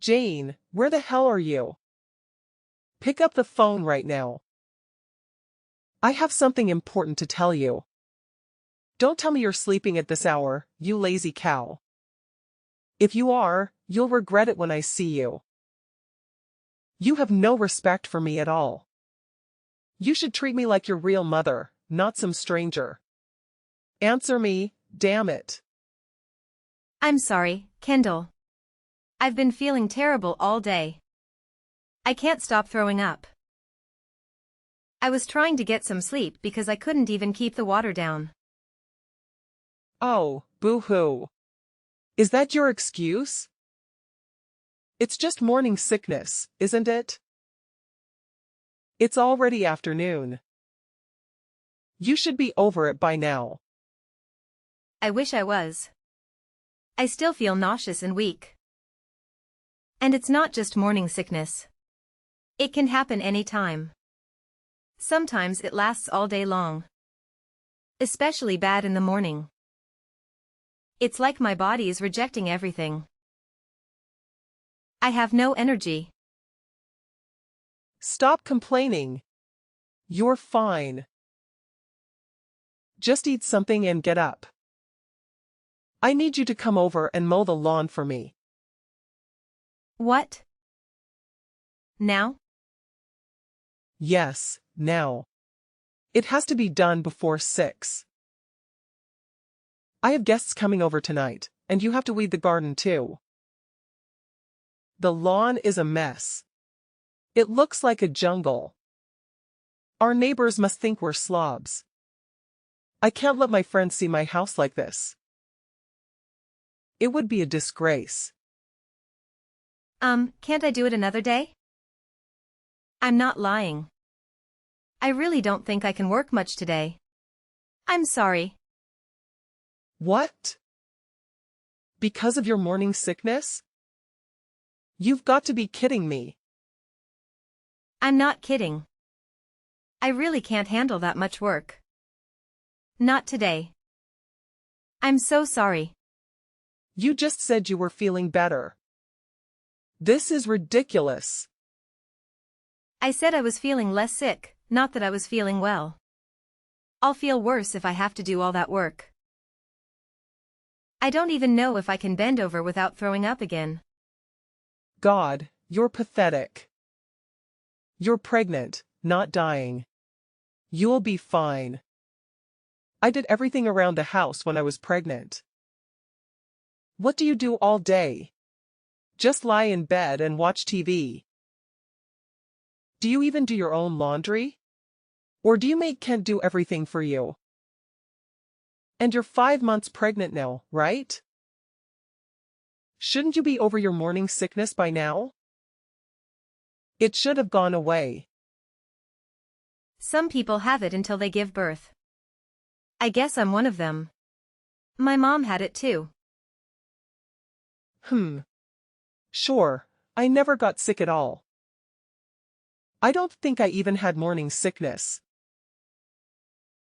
Jane, where the hell are you? Pick up the phone right now. I have something important to tell you. Don't tell me you're sleeping at this hour, you lazy cow. If you are, you'll regret it when I see you. You have no respect for me at all. You should treat me like your real mother, not some stranger. Answer me, damn it. I'm sorry, Kendall. I've been feeling terrible all day. I can't stop throwing up. I was trying to get some sleep because I couldn't even keep the water down. Oh, boo-hoo. Is that your excuse? It's just morning sickness, isn't it? It's already afternoon. You should be over it by now. I wish I was. I still feel nauseous and weak. And it's not just morning sickness. It can happen any time. Sometimes it lasts all day long. Especially bad in the morning. It's like my body is rejecting everything. I have no energy. Stop complaining. You're fine. Just eat something and get up. I need you to come over and mow the lawn for me. What? Now? Yes, now. It has to be done before 6. I have guests coming over tonight, and you have to weed the garden too. The lawn is a mess. It looks like a jungle. Our neighbors must think we're slobs. I can't let my friends see my house like this. It would be a disgrace. Can't I do it another day? I'm not lying. I really don't think I can work much today. I'm sorry. What? Because of your morning sickness? You've got to be kidding me. I'm not kidding. I really can't handle that much work. Not today. I'm so sorry. You just said you were feeling better. This is ridiculous. I said I was feeling less sick, not that I was feeling well. I'll feel worse if I have to do all that work. I don't even know if I can bend over without throwing up again. God, you're pathetic. You're pregnant, not dying. You'll be fine. I did everything around the house when I was pregnant. What do you do all day? Just lie in bed and watch TV. Do you even do your own laundry? Or do you make Kent do everything for you? And you're 5 months pregnant now, right? Shouldn't you be over your morning sickness by now? It should have gone away. Some people have it until they give birth. I guess I'm one of them. My mom had it too. Sure, I never got sick at all. I don't think I even had morning sickness.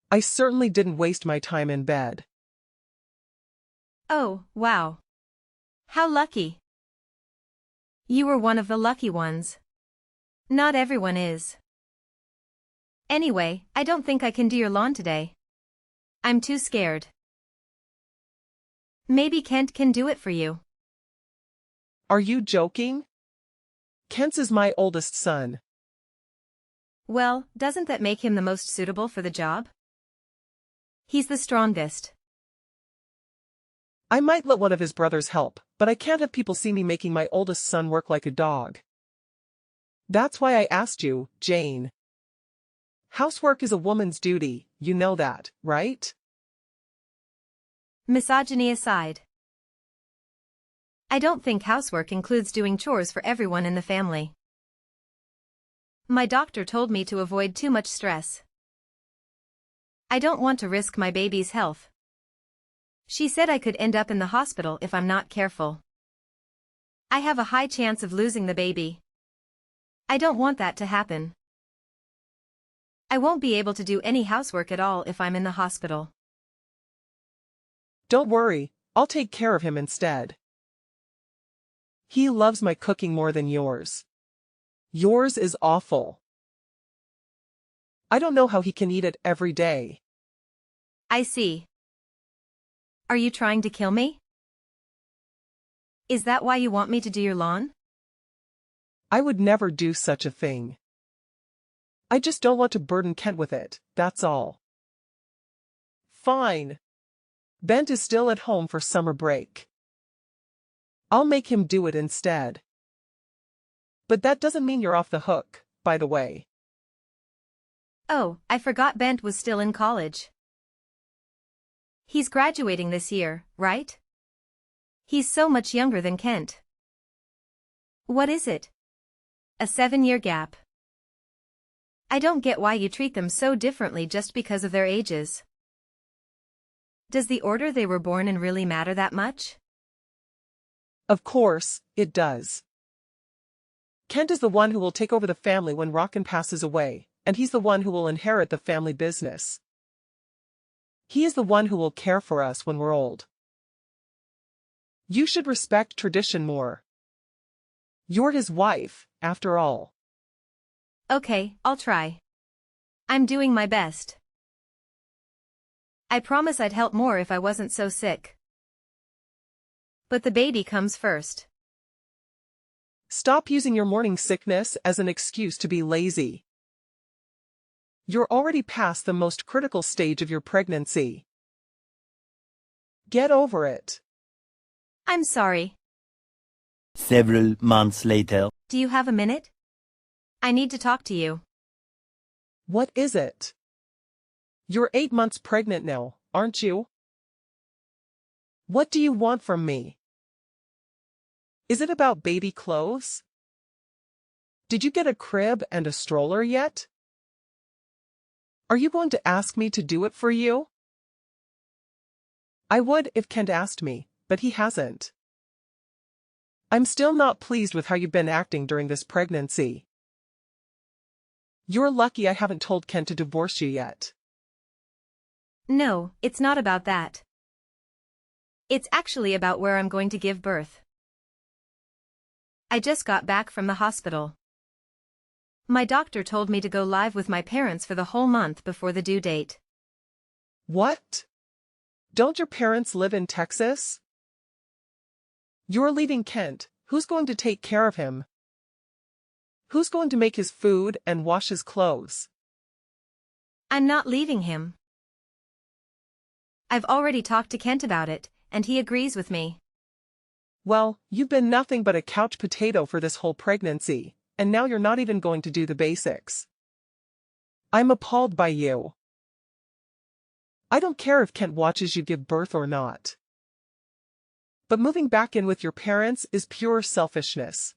I certainly didn't waste my time in bed. Oh, wow. How lucky. You were one of the lucky ones. Not everyone is. Anyway, I don't think I can do your lawn today. I'm too scared. Maybe Kent can do it for you. Are you joking? Kent is my oldest son. Well, doesn't that make him the most suitable for the job? He's the strongest. I might let one of his brothers help, but I can't have people see me making my oldest son work like a dog. That's why I asked you, Jane. Housework is a woman's duty, you know that, right? Misogyny aside. I don't think housework includes doing chores for everyone in the family. My doctor told me to avoid too much stress. I don't want to risk my baby's health. She said I could end up in the hospital if I'm not careful. I have a high chance of losing the baby. I don't want that to happen. I won't be able to do any housework at all if I'm in the hospital. Don't worry, I'll take care of him instead. He loves my cooking more than yours. Yours is awful. I don't know how he can eat it every day. I see. Are you trying to kill me? Is that why you want me to do your lawn? I would never do such a thing. I just don't want to burden Kent with it, that's all. Fine. Bent is still at home for summer break. I'll make him do it instead. But that doesn't mean you're off the hook, by the way. Oh, I forgot Bent was still in college. He's graduating this year, right? He's so much younger than Kent. What is it? A 7-year gap. I don't get why you treat them so differently just because of their ages. Does the order they were born in really matter that much? Of course, it does. Kent is the one who will take over the family when Rockin passes away, and he's the one who will inherit the family business. He is the one who will care for us when we're old. You should respect tradition more. You're his wife, after all. Okay, I'll try. I'm doing my best. I promise I'd help more if I wasn't so sick. But the baby comes first. Stop using your morning sickness as an excuse to be lazy. You're already past the most critical stage of your pregnancy. Get over it. I'm sorry. Several months later. Do you have a minute? I need to talk to you. What is it? You're 8 months pregnant now, aren't you? What do you want from me? Is it about baby clothes? Did you get a crib and a stroller yet? Are you going to ask me to do it for you? I would if Kent asked me, but he hasn't. I'm still not pleased with how you've been acting during this pregnancy. You're lucky I haven't told Kent to divorce you yet. No, it's not about that. It's actually about where I'm going to give birth. I just got back from the hospital. My doctor told me to go live with my parents for the whole month before the due date. What? Don't your parents live in Texas? You're leaving Kent. Who's going to take care of him? Who's going to make his food and wash his clothes? I'm not leaving him. I've already talked to Kent about it, and he agrees with me. Well, you've been nothing but a couch potato for this whole pregnancy, and now you're not even going to do the basics. I'm appalled by you. I don't care if Kent watches you give birth or not. But moving back in with your parents is pure selfishness.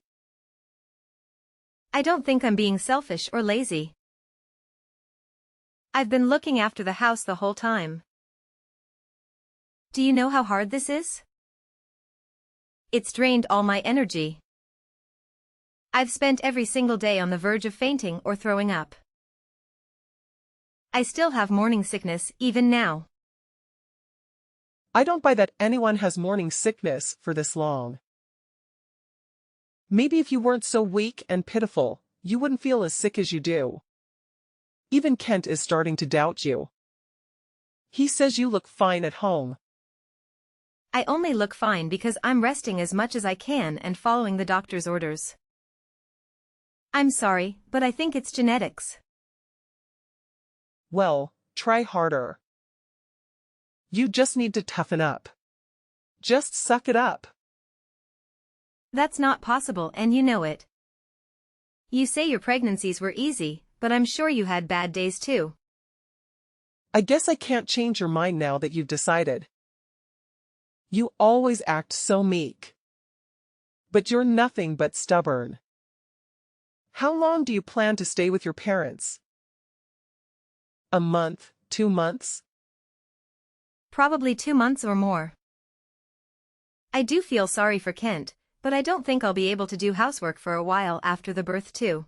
I don't think I'm being selfish or lazy. I've been looking after the house the whole time. Do you know how hard this is? It's drained all my energy. I've spent every single day on the verge of fainting or throwing up. I still have morning sickness even now. I don't buy that anyone has morning sickness for this long. Maybe if you weren't so weak and pitiful, you wouldn't feel as sick as you do. Even Kent is starting to doubt you. He says you look fine at home. I only look fine because I'm resting as much as I can and following the doctor's orders. I'm sorry, but I think it's genetics. Well, try harder. You just need to toughen up. Just suck it up. That's not possible and you know it. You say your pregnancies were easy, but I'm sure you had bad days too. I guess I can't change your mind now that you've decided. You always act so meek. But you're nothing but stubborn. How long do you plan to stay with your parents? A month, 2 months? Probably 2 months or more. I do feel sorry for Kent, but I don't think I'll be able to do housework for a while after the birth too.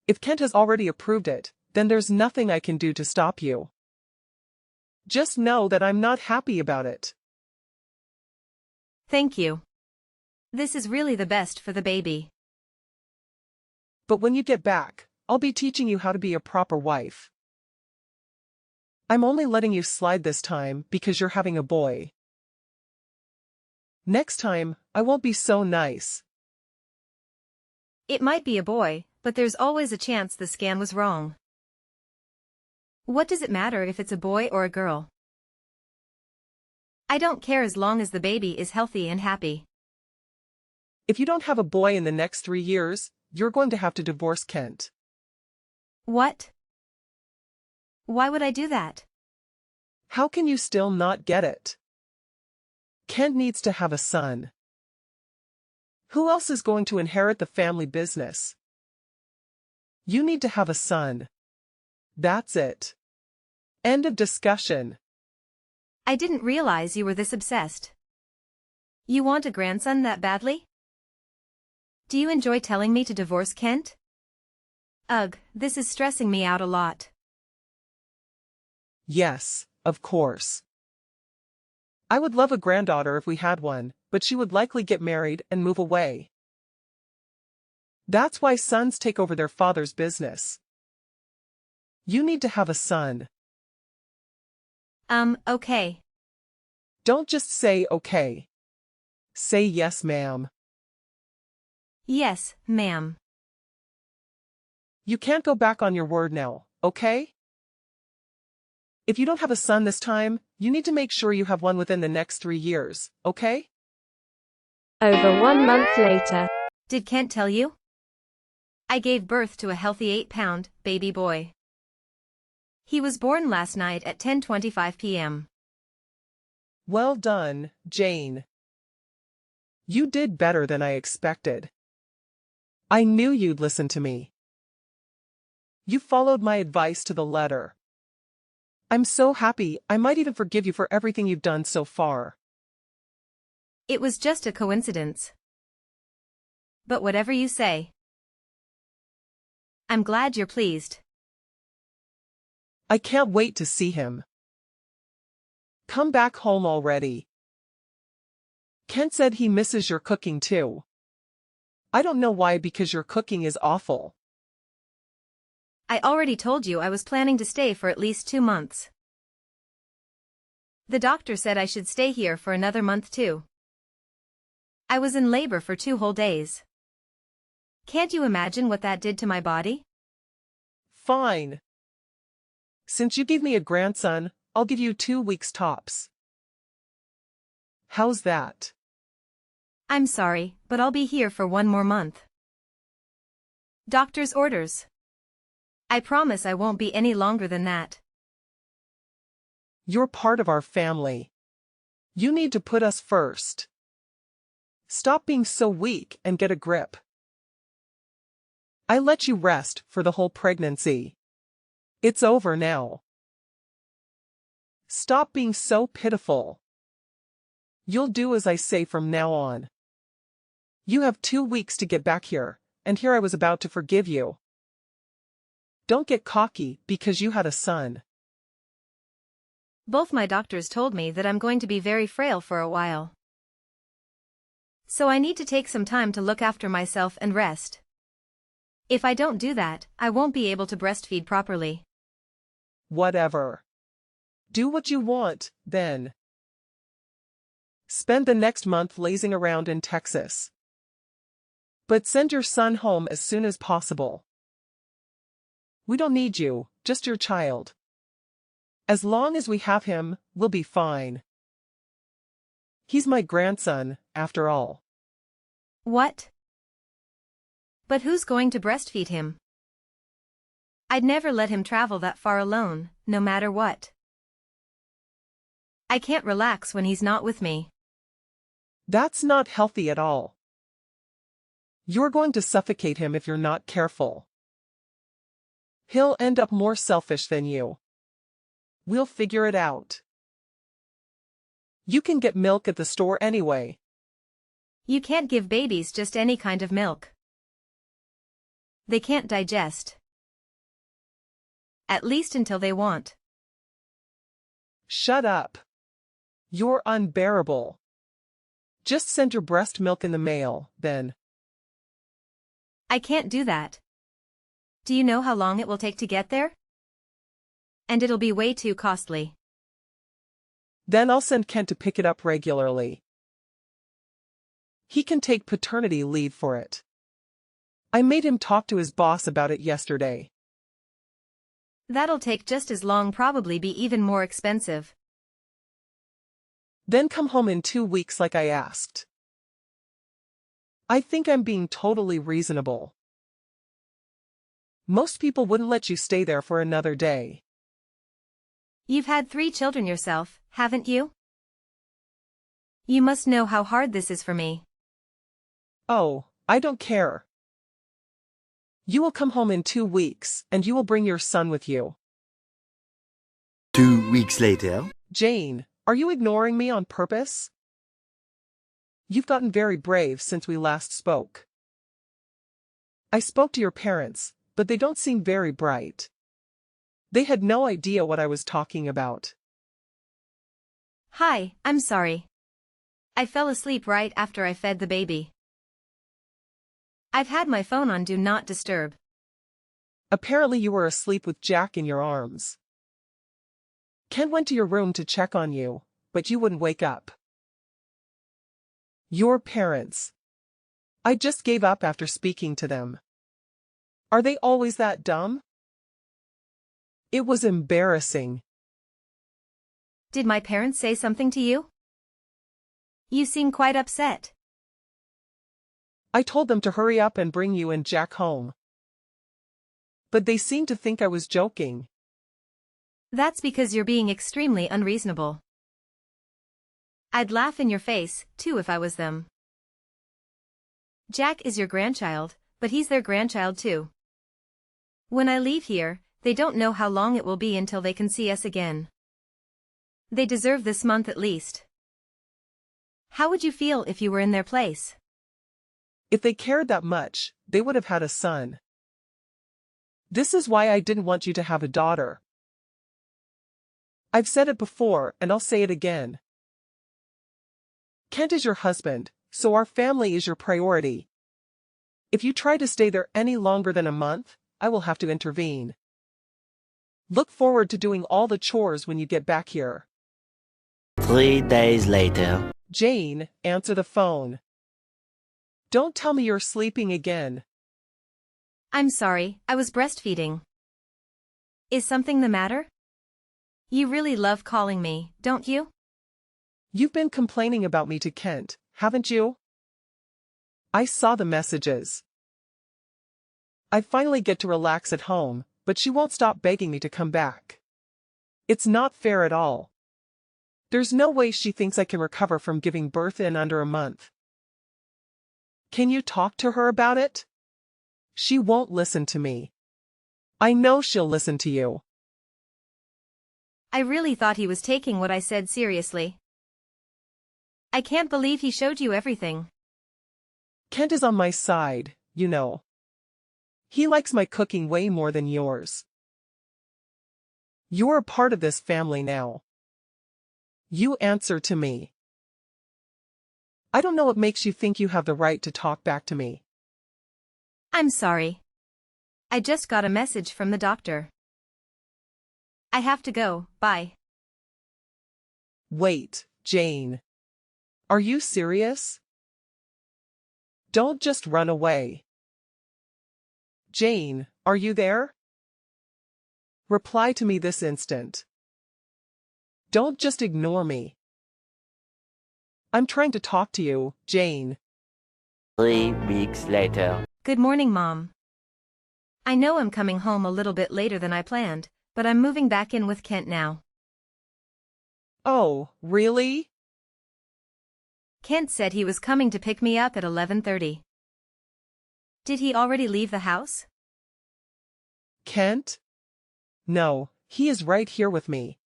If Kent has already approved it, then there's nothing I can do to stop you. Just know that I'm not happy about it. Thank you. This is really the best for the baby. But when you get back, I'll be teaching you how to be a proper wife. I'm only letting you slide this time because you're having a boy. Next time, I won't be so nice. It might be a boy, but there's always a chance the scan was wrong. What does it matter if it's a boy or a girl? I don't care as long as the baby is healthy and happy. If you don't have a boy in the next 3 years, you're going to have to divorce Kent. What? Why would I do that? How can you still not get it? Kent needs to have a son. Who else is going to inherit the family business? You need to have a son. That's it. End of discussion. I didn't realize you were this obsessed. You want a grandson that badly? Do you enjoy telling me to divorce Kent? Ugh, this is stressing me out a lot. Yes, of course. I would love a granddaughter if we had one, but she would likely get married and move away. That's why sons take over their father's business. You need to have a son. Okay. Don't just say okay. Say yes, ma'am. Yes, ma'am. You can't go back on your word now, okay? If you don't have a son this time, you need to make sure you have one within the next 3 years, okay? Over 1 month later. Did Kent tell you? I gave birth to a healthy 8-pound baby boy. He was born last night at 10:25 p.m. Well done, Jane. You did better than I expected. I knew you'd listen to me. You followed my advice to the letter. I'm so happy, I might even forgive you for everything you've done so far. It was just a coincidence. But whatever you say. I'm glad you're pleased. I can't wait to see him. Come back home already. Kent said he misses your cooking too. I don't know why, because your cooking is awful. I already told you I was planning to stay for at least 2 months. The doctor said I should stay here for another month too. I was in labor for 2 whole days. Can't you imagine what that did to my body? Fine. Since you gave me a grandson, I'll give you 2 weeks tops. How's that? I'm sorry, but I'll be here for 1 more month. Doctor's orders. I promise I won't be any longer than that. You're part of our family. You need to put us first. Stop being so weak and get a grip. I let you rest for the whole pregnancy. It's over now. Stop being so pitiful. You'll do as I say from now on. You have 2 weeks to get back here, and here I was about to forgive you. Don't get cocky because you had a son. Both my doctors told me that I'm going to be very frail for a while. So I need to take some time to look after myself and rest. If I don't do that, I won't be able to breastfeed properly. Whatever. Do what you want, then. Spend the next month lazing around in Texas. But send your son home as soon as possible. We don't need you, just your child. As long as we have him, we'll be fine. He's my grandson, after all. What? But who's going to breastfeed him? I'd never let him travel that far alone, no matter what. I can't relax when he's not with me. That's not healthy at all. You're going to suffocate him if you're not careful. He'll end up more selfish than you. We'll figure it out. You can get milk at the store anyway. You can't give babies just any kind of milk. They can't digest. At least until they want. Shut up. You're unbearable. Just send your breast milk in the mail, then. I can't do that. Do you know how long it will take to get there? And it'll be way too costly. Then I'll send Kent to pick it up regularly. He can take paternity leave for it. I made him talk to his boss about it yesterday. That'll take just as long, probably be even more expensive. Then come home in 2 weeks like I asked. I think I'm being totally reasonable. Most people wouldn't let you stay there for another day. You've had 3 children yourself, haven't you? You must know how hard this is for me. Oh, I don't care. You will come home in 2 weeks, and you will bring your son with you. 2 weeks later. Jane, are you ignoring me on purpose? You've gotten very brave since we last spoke. I spoke to your parents, but they don't seem very bright. They had no idea what I was talking about. Hi, I'm sorry. I fell asleep right after I fed the baby. I've had my phone on Do Not Disturb. Apparently you were asleep with Jack in your arms. Ken went to your room to check on you, but you wouldn't wake up. Your parents. I just gave up after speaking to them. Are they always that dumb? It was embarrassing. Did my parents say something to you? You seem quite upset. I told them to hurry up and bring you and Jack home. But they seemed to think I was joking. That's because you're being extremely unreasonable. I'd laugh in your face, too, if I was them. Jack is your grandchild, but he's their grandchild too. When I leave here, they don't know how long it will be until they can see us again. They deserve this month at least. How would you feel if you were in their place? If they cared that much, they would have had a son. This is why I didn't want you to have a daughter. I've said it before, and I'll say it again. Kent is your husband, so our family is your priority. If you try to stay there any longer than a month, I will have to intervene. Look forward to doing all the chores when you get back here. 3 days later. Jane, answer the phone. Don't tell me you're sleeping again. I'm sorry, I was breastfeeding. Is something the matter? You really love calling me, don't you? You've been complaining about me to Kent, haven't you? I saw the messages. I finally get to relax at home, but she won't stop begging me to come back. It's not fair at all. There's no way she thinks I can recover from giving birth in under a month. Can you talk to her about it? She won't listen to me. I know she'll listen to you. I really thought he was taking what I said seriously. I can't believe he showed you everything. Kent is on my side, you know. He likes my cooking way more than yours. You're a part of this family now. You answer to me. I don't know what makes you think you have the right to talk back to me. I'm sorry. I just got a message from the doctor. I have to go, bye. Wait, Jane. Are you serious? Don't just run away. Jane, are you there? Reply to me this instant. Don't just ignore me. I'm trying to talk to you, Jane. 3 weeks later. Good morning, Mom. I know I'm coming home a little bit later than I planned, but I'm moving back in with Kent now. Oh, really? Kent said he was coming to pick me up at 11:30. Did he already leave the house? Kent? No, he is right here with me.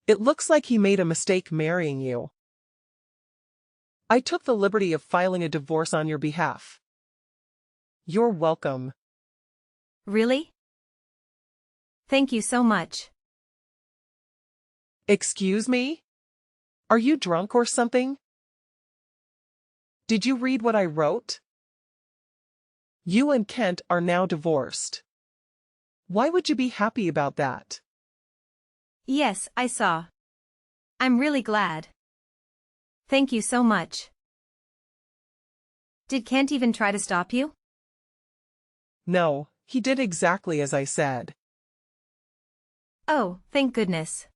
It looks like he made a mistake marrying you. I took the liberty of filing a divorce on your behalf. You're welcome. Really? Thank you so much. Excuse me? Are you drunk or something? Did you read what I wrote? You and Kent are now divorced. Why would you be happy about that? Yes, I saw. I'm really glad. Thank you so much. Did Kent even try to stop you? No, he did exactly as I said. Oh, thank goodness.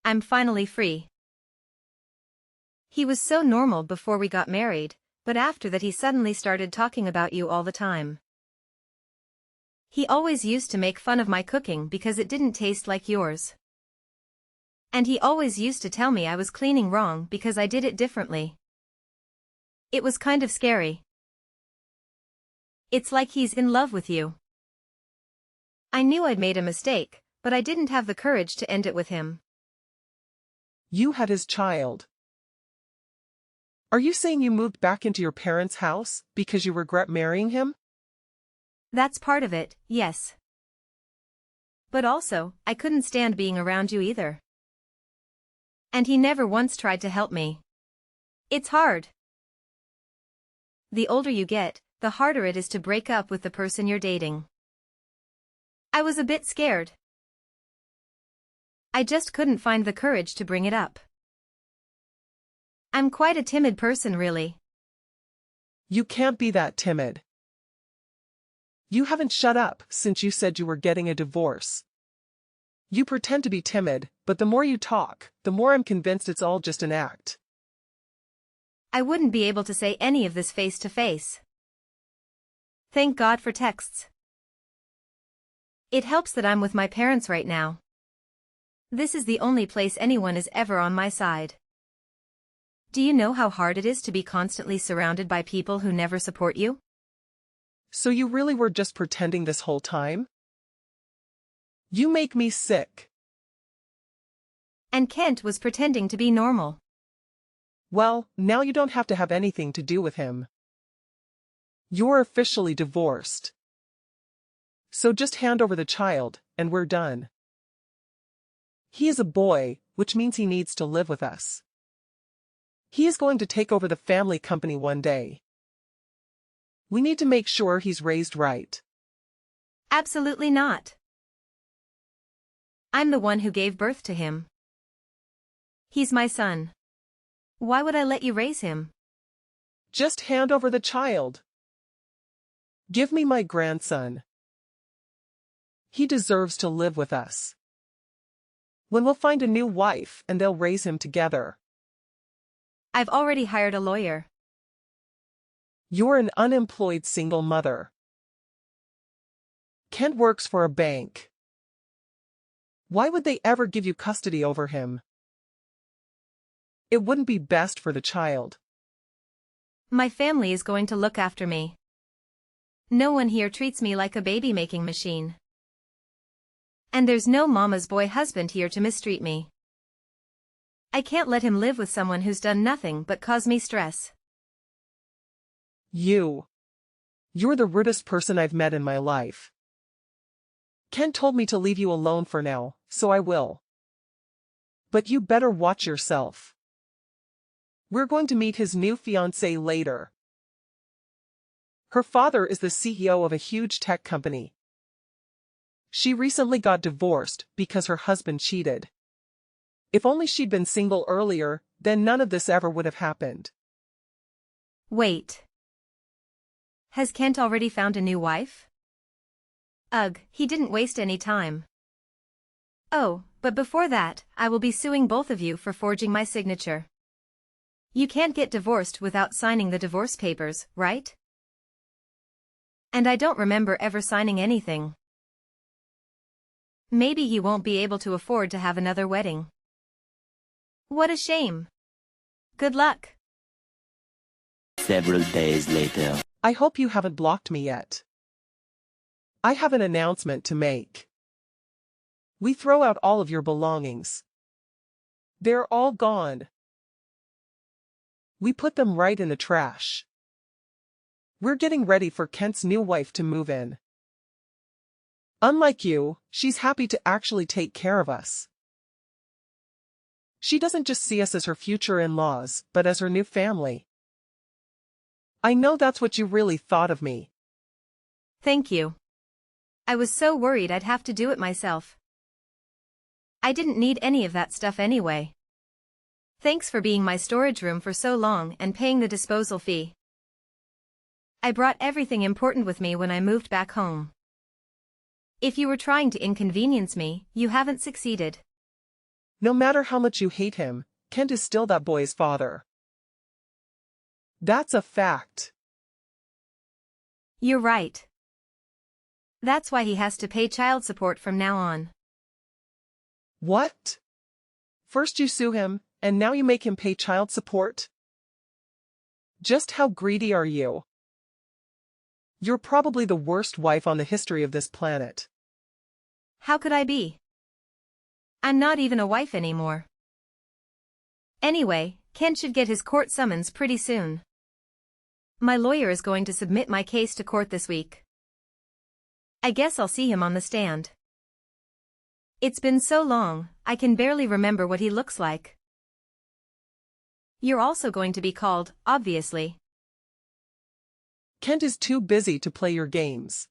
I'm finally free. He was so normal before we got married, but after that he suddenly started talking about you all the time. He always used to make fun of my cooking because it didn't taste like yours. And he always used to tell me I was cleaning wrong because I did it differently. It was kind of scary. It's like he's in love with you. I knew I'd made a mistake, but I didn't have the courage to end it with him. You had his child. Are you saying you moved back into your parents' house because you regret marrying him? That's part of it, yes. But also, I couldn't stand being around you either. And he never once tried to help me. It's hard. The older you get, the harder it is to break up with the person you're dating. I was a bit scared. I just couldn't find the courage to bring it up. I'm quite a timid person, really. You can't be that timid. You haven't shut up since you said you were getting a divorce. You pretend to be timid, but the more you talk, the more I'm convinced it's all just an act. I wouldn't be able to say any of this face to face. Thank God for texts. It helps that I'm with my parents right now. This is the only place anyone is ever on my side. Do you know how hard it is to be constantly surrounded by people who never support you? So you really were just pretending this whole time? You make me sick. And Kent was pretending to be normal. Well, now you don't have to have anything to do with him. You're officially divorced. So just hand over the child, and we're done. He is a boy, which means he needs to live with us. He is going to take over the family company one day. We need to make sure he's raised right. Absolutely not. I'm the one who gave birth to him. He's my son. Why would I let you raise him? Just hand over the child. Give me my grandson. He deserves to live with us. When we'll find a new wife and they'll raise him together. I've already hired a lawyer. You're an unemployed single mother. Kent works for a bank. Why would they ever give you custody over him? It wouldn't be best for the child. My family is going to look after me. No one here treats me like a baby-making machine. And there's no mama's boy husband here to mistreat me. I can't let him live with someone who's done nothing but cause me stress. You're the rudest person I've met in my life. Ken told me to leave you alone for now, so I will. But you better watch yourself. We're going to meet his new fiancée later. Her father is the CEO of a huge tech company. She recently got divorced because her husband cheated. If only she'd been single earlier, then none of this ever would have happened. Wait. Has Kent already found a new wife? Ugh, he didn't waste any time. Oh, but before that, I will be suing both of you for forging my signature. You can't get divorced without signing the divorce papers, right? And I don't remember ever signing anything. Maybe he won't be able to afford to have another wedding. What a shame. Good luck. Several days later. I hope you haven't blocked me yet. I have an announcement to make. We throw out all of your belongings. They're all gone. We put them right in the trash. We're getting ready for Kent's new wife to move in. Unlike you, she's happy to actually take care of us. She doesn't just see us as her future in-laws, but as her new family. I know that's what you really thought of me. Thank you. I was so worried I'd have to do it myself. I didn't need any of that stuff anyway. Thanks for being my storage room for so long and paying the disposal fee. I brought everything important with me when I moved back home. If you were trying to inconvenience me, you haven't succeeded. No matter how much you hate him, Kent is still that boy's father. That's a fact. You're right. That's why he has to pay child support from now on. What? First you sue him, and now you make him pay child support? Just how greedy are you? You're probably the worst wife on the history of this planet. How could I be? I'm not even a wife anymore. Anyway, Kent should get his court summons pretty soon. My lawyer is going to submit my case to court this week. I guess I'll see him on the stand. It's been so long, I can barely remember what he looks like. You're also going to be called, obviously. Kent is too busy to play your games.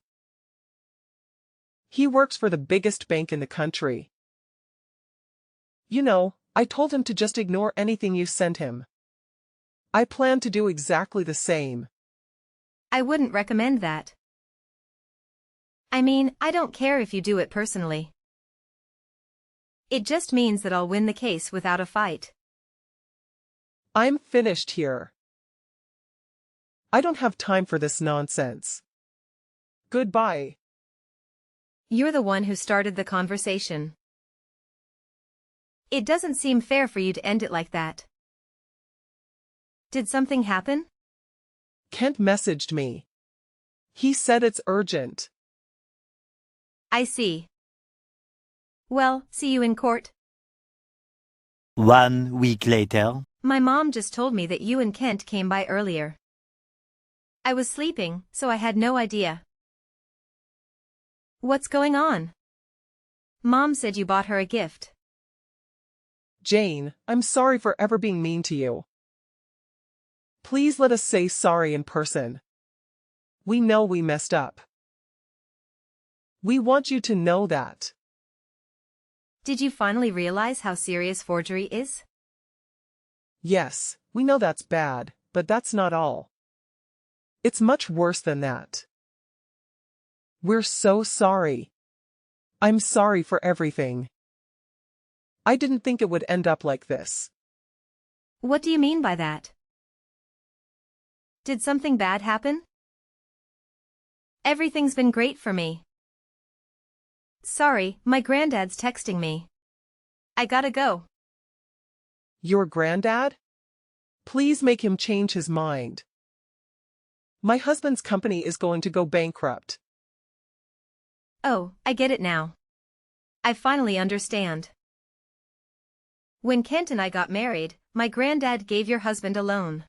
He works for the biggest bank in the country. You know, I told him to just ignore anything you sent him. I plan to do exactly the same. I wouldn't recommend that. I mean, I don't care if you do it personally. It just means that I'll win the case without a fight. I'm finished here. I don't have time for this nonsense. Goodbye. You're the one who started the conversation. It doesn't seem fair for you to end it like that. Did something happen? Kent messaged me. He said it's urgent. I see. Well, see you in court. 1 week later. My mom just told me that you and Kent came by earlier. I was sleeping, so I had no idea. What's going on? Mom said you bought her a gift. Jane, I'm sorry for ever being mean to you. Please let us say sorry in person. We know we messed up. We want you to know that. Did you finally realize how serious forgery is? Yes, we know that's bad, but that's not all. It's much worse than that. We're so sorry. I'm sorry for everything. I didn't think it would end up like this. What do you mean by that? Did something bad happen? Everything's been great for me. Sorry, my granddad's texting me. I gotta go. Your granddad? Please make him change his mind. My husband's company is going to go bankrupt. Oh, I get it now. I finally understand. When Kent and I got married, my granddad gave your husband a loan.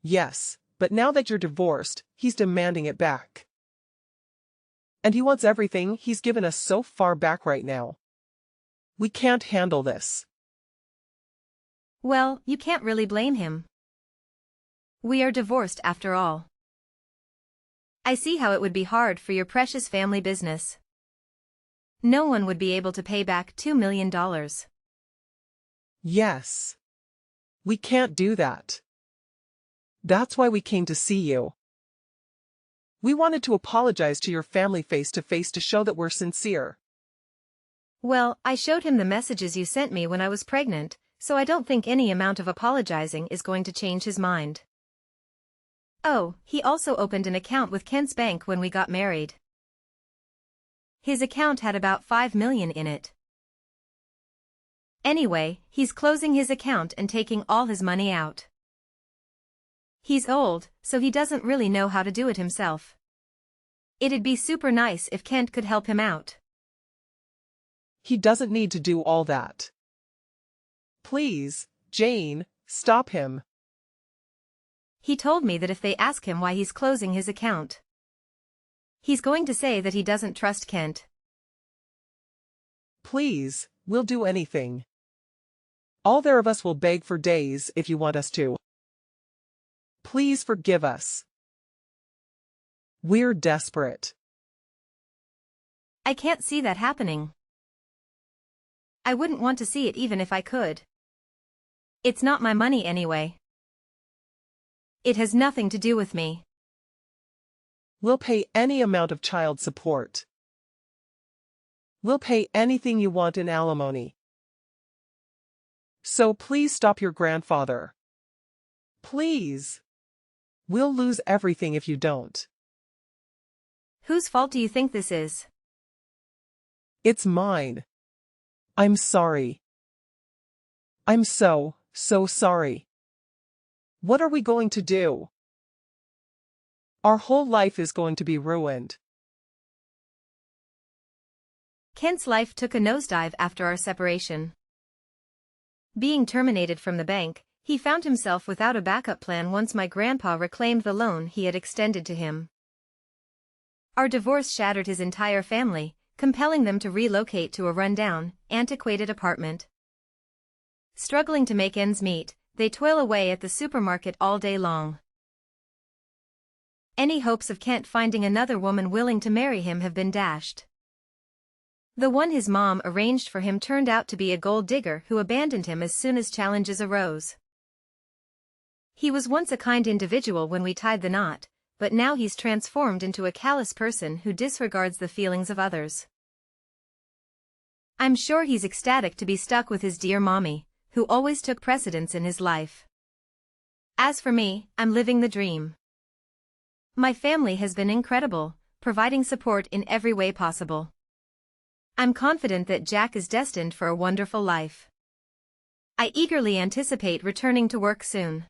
Yes, but now that you're divorced, he's demanding it back. And he wants everything he's given us so far back right now. We can't handle this. Well, you can't really blame him. We are divorced after all. I see how it would be hard for your precious family business. No one would be able to pay back $2 million. Yes. We can't do that. That's why we came to see you. We wanted to apologize to your family face to face to show that we're sincere. Well, I showed him the messages you sent me when I was pregnant, so I don't think any amount of apologizing is going to change his mind. Oh, he also opened an account with Kent's bank when we got married. His account had about $5 million in it. Anyway, he's closing his account and taking all his money out. He's old, so he doesn't really know how to do it himself. It'd be super nice if Kent could help him out. He doesn't need to do all that. Please, Jane, stop him. He told me that if they ask him why he's closing his account, he's going to say that he doesn't trust Kent. Please, we'll do anything. All there of us will beg for days if you want us to. Please forgive us. We're desperate. I can't see that happening. I wouldn't want to see it even if I could. It's not my money anyway. It has nothing to do with me. We'll pay any amount of child support. We'll pay anything you want in alimony. So please stop your grandfather. Please. We'll lose everything if you don't. Whose fault do you think this is? It's mine. I'm sorry. I'm so sorry. What are we going to do? Our whole life is going to be ruined. Kent's life took a nosedive after our separation. Being terminated from the bank, he found himself without a backup plan once my grandpa reclaimed the loan he had extended to him. Our divorce shattered his entire family, compelling them to relocate to a rundown, antiquated apartment. Struggling to make ends meet, they toil away at the supermarket all day long. Any hopes of Kent finding another woman willing to marry him have been dashed. The one his mom arranged for him turned out to be a gold digger who abandoned him as soon as challenges arose. He was once a kind individual when we tied the knot, but now he's transformed into a callous person who disregards the feelings of others. I'm sure he's ecstatic to be stuck with his dear mommy, who always took precedence in his life. As for me, I'm living the dream. My family has been incredible, providing support in every way possible. I'm confident that Jack is destined for a wonderful life. I eagerly anticipate returning to work soon.